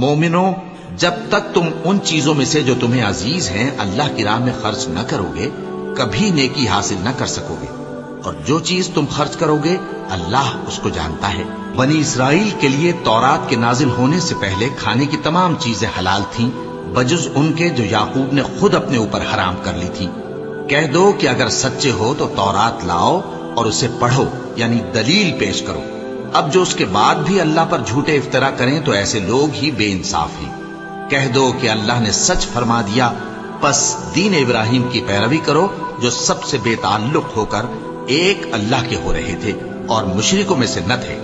مومنو، جب تک تم ان چیزوں میں سے جو تمہیں عزیز ہیں اللہ کی راہ میں خرچ نہ کرو گے کبھی نیکی حاصل نہ کر سکو گے، اور جو چیز تم خرچ کرو گے اللہ اس کو جانتا ہے۔ بنی اسرائیل کے لیے تورات کے نازل ہونے سے پہلے کھانے کی تمام چیزیں حلال تھیں بجز ان کے جو یعقوب نے خود اپنے اوپر حرام کر لی تھی۔ کہہ دو کہ اگر سچے ہو تو تورات لاؤ اور اسے پڑھو، یعنی دلیل پیش کرو۔ اب جو اس کے بعد بھی اللہ پر جھوٹے افطرا کریں تو ایسے لوگ ہی بے انصاف ہیں۔ کہہ دو کہ اللہ نے سچ فرما دیا، پس دین ابراہیم کی پیروی کرو جو سب سے بے تعلق ہو کر ایک اللہ کے ہو رہے تھے اور مشرکوں میں سے نہ تھے۔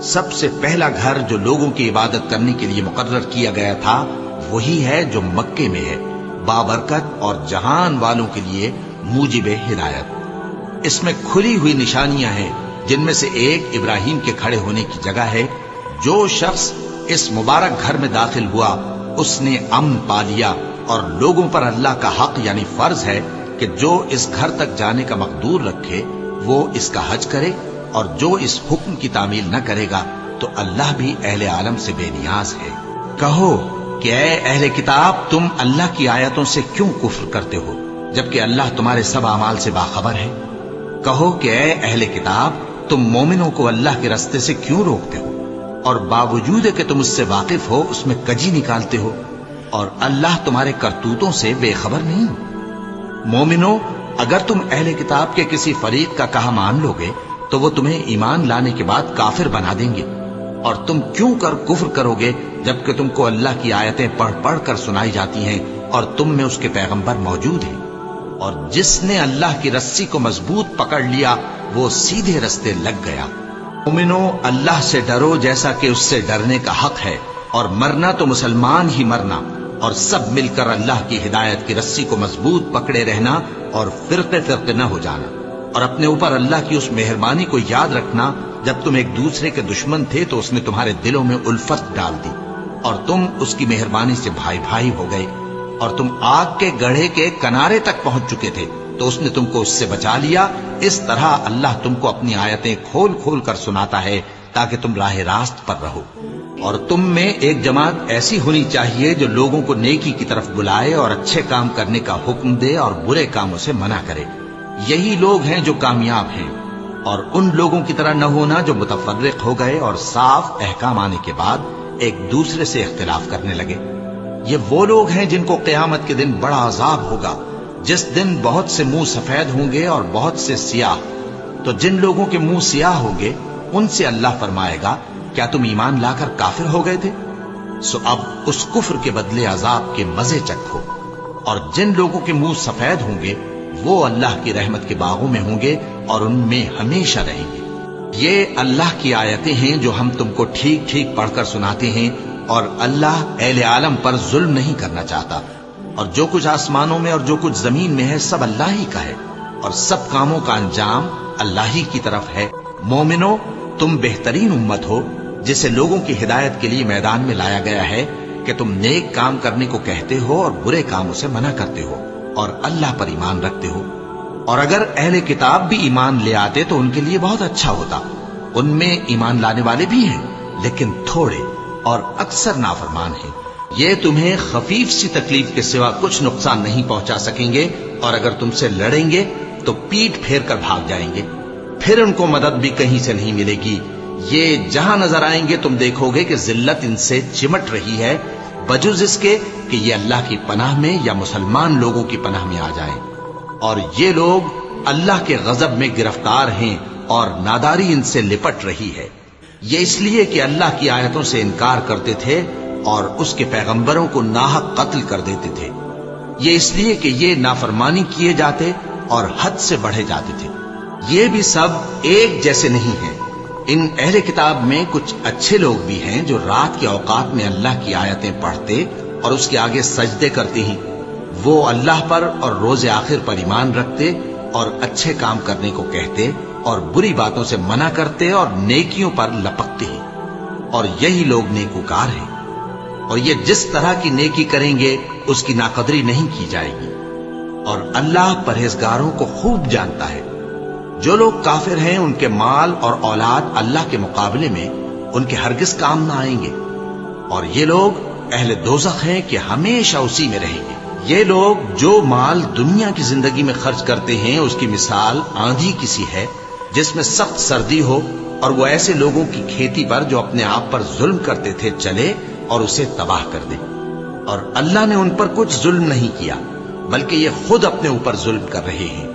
سب سے پہلا گھر جو لوگوں کی عبادت کرنے کے لیے مقرر کیا گیا تھا وہی ہے جو مکے میں ہے، بابرکت اور جہان والوں کے لیے موجب ہدایت۔ اس میں کھلی ہوئی نشانیاں ہیں جن میں سے ایک ابراہیم کے کھڑے ہونے کی جگہ ہے۔ جو شخص اس مبارک گھر میں داخل ہوا اس نے امن پا لیا، اور لوگوں پر اللہ کا حق یعنی فرض ہے کہ جو اس گھر تک جانے کا مقدور رکھے وہ اس کا حج کرے، اور جو اس حکم کی تعمیل نہ کرے گا تو اللہ بھی اہل عالم سے بے نیاز ہے۔ کہو کہ اے اہل کتاب، تم اللہ کی آیتوں سے کیوں کفر کرتے ہو جبکہ اللہ تمہارے سب اعمال سے باخبر ہے؟ کہو کہ اے اہل کتاب، تم مومنوں کو اللہ کے راستے سے کیوں روکتے ہو اور باوجود کہ تم اس سے واقف ہو اس میں کجی نکالتے ہو، اور اللہ تمہارے کرتوتوں سے بے خبر نہیں؟ مومنو، اگر تم اہل کتاب کے کسی فریق کا کہا مان لو گے تو وہ تمہیں ایمان لانے کے بعد کافر بنا دیں گے، اور تم کیوں کر کفر کرو گے جبکہ تم کو اللہ کی آیتیں پڑھ پڑھ کر سنائی جاتی ہیں اور تم میں اس کے پیغمبر موجود ہیں۔ اور جس نے اللہ کی رسی کو مضبوط پکڑ لیا وہ سیدھے رستے لگ گیا۔ مومنو، اللہ سے ڈرو جیسا کہ اس سے ڈرنے کا حق ہے، اور مرنا تو مسلمان ہی مرنا، اور سب مل کر اللہ کی ہدایت کی رسی کو مضبوط پکڑے رہنا اور فرقے فرقے نہ ہو جانا، اور اپنے اوپر اللہ کی اس مہربانی کو یاد رکھنا جب تم ایک دوسرے کے دشمن تھے تو اس نے تمہارے دلوں میں الفت ڈال دی اور تم اس کی مہربانی سے بھائی بھائی ہو گئے، اور تم آگ کے گڑھے کے کنارے تک پہنچ چکے تھے تو اس نے تم کو اس سے بچا لیا۔ اس طرح اللہ تم کو اپنی آیتیں کھول کھول کر سناتا ہے تاکہ تم راہ راست پر رہو۔ اور تم میں ایک جماعت ایسی ہونی چاہیے جو لوگوں کو نیکی کی طرف بلائے اور اچھے کام کرنے کا حکم دے اور برے کاموں سے منع کرے۔ یہی لوگ ہیں جو کامیاب ہیں، اور ان لوگوں کی طرح نہ ہونا جو متفرق ہو گئے اور صاف احکام آنے کے بعد ایک دوسرے سے اختلاف کرنے لگے۔ یہ وہ لوگ ہیں جن کو قیامت کے دن بڑا عذاب ہوگا، جس دن بہت سے منہ سفید ہوں گے اور بہت سے سیاہ۔ تو جن لوگوں کے منہ سیاہ ہوں گے ان سے اللہ فرمائے گا، کیا تم ایمان لا کر کافر ہو گئے تھے؟ سو اب اس کفر کے بدلے عذاب کے مزے چکھو۔ اور جن لوگوں کے منہ سفید ہوں گے وہ اللہ کی رحمت کے باغوں میں ہوں گے اور ان میں ہمیشہ رہیں گے۔ یہ اللہ کی آیتیں ہیں جو ہم تم کو ٹھیک ٹھیک پڑھ کر سناتے ہیں، اور اللہ اہل عالم پر ظلم نہیں کرنا چاہتا، اور جو کچھ آسمانوں میں اور جو کچھ زمین میں ہے سب اللہ ہی کا ہے، اور سب کاموں کا انجام اللہ ہی کی طرف ہے۔ مومنو، تم بہترین امت ہو جسے لوگوں کی ہدایت کے لیے میدان میں لایا گیا ہے کہ تم نیک کام کرنے کو کہتے ہو اور برے کاموں سے منع کرتے ہو اور اللہ پر ایمان رکھتے ہو۔ اور اگر اہل کتاب بھی ایمان لے آتے تو ان کے لیے بہت اچھا ہوتا، ان میں ایمان لانے والے بھی ہیں لیکن تھوڑے اور اکثر نافرمان ہیں۔ یہ تمہیں خفیف سی تکلیف کے سوا کچھ نقصان نہیں پہنچا سکیں گے، اور اگر تم سے لڑیں گے تو پیٹ پھیر کر بھاگ جائیں گے، پھر ان کو مدد بھی کہیں سے نہیں ملے گی۔ یہ جہاں نظر آئیں گے تم دیکھو گے کہ ذلت ان سے چمٹ رہی ہے، بجز اس کے کہ یہ اللہ کی پناہ میں یا مسلمان لوگوں کی پناہ میں آ جائیں۔ اور یہ لوگ اللہ کے غضب میں گرفتار ہیں اور ناداری ان سے لپٹ رہی ہے۔ یہ اس لیے کہ اللہ کی آیتوں سے انکار کرتے تھے اور اس کے پیغمبروں کو ناحق قتل کر دیتے تھے۔ یہ اس لیے کہ یہ نافرمانی کیے جاتے اور حد سے بڑھے جاتے تھے۔ یہ بھی سب ایک جیسے نہیں ہیں۔ ان اہل کتاب میں کچھ اچھے لوگ بھی ہیں جو رات کے اوقات میں اللہ کی آیتیں پڑھتے اور اس کے آگے سجدے کرتے ہیں۔ وہ اللہ پر اور روز آخر پر ایمان رکھتے اور اچھے کام کرنے کو کہتے اور بری باتوں سے منع کرتے اور نیکیوں پر لپکتے ہیں، اور یہی لوگ نیکوکار ہیں۔ اور یہ جس طرح کی نیکی کریں گے اس کی ناقدری نہیں کی جائے گی، اور اللہ پرہیزگاروں کو خوب جانتا ہے۔ جو لوگ کافر ہیں ان کے مال اور اولاد اللہ کے مقابلے میں ان کے ہرگز کام نہ آئیں گے، اور یہ لوگ اہل دوزخ ہیں کہ ہمیشہ اسی میں رہیں گے۔ یہ لوگ جو مال دنیا کی زندگی میں خرچ کرتے ہیں اس کی مثال آندھی کسی ہے جس میں سخت سردی ہو، اور وہ ایسے لوگوں کی کھیتی پر جو اپنے آپ پر ظلم کرتے تھے چلے اور اسے تباہ کر دے۔ اور اللہ نے ان پر کچھ ظلم نہیں کیا بلکہ یہ خود اپنے اوپر ظلم کر رہے ہیں۔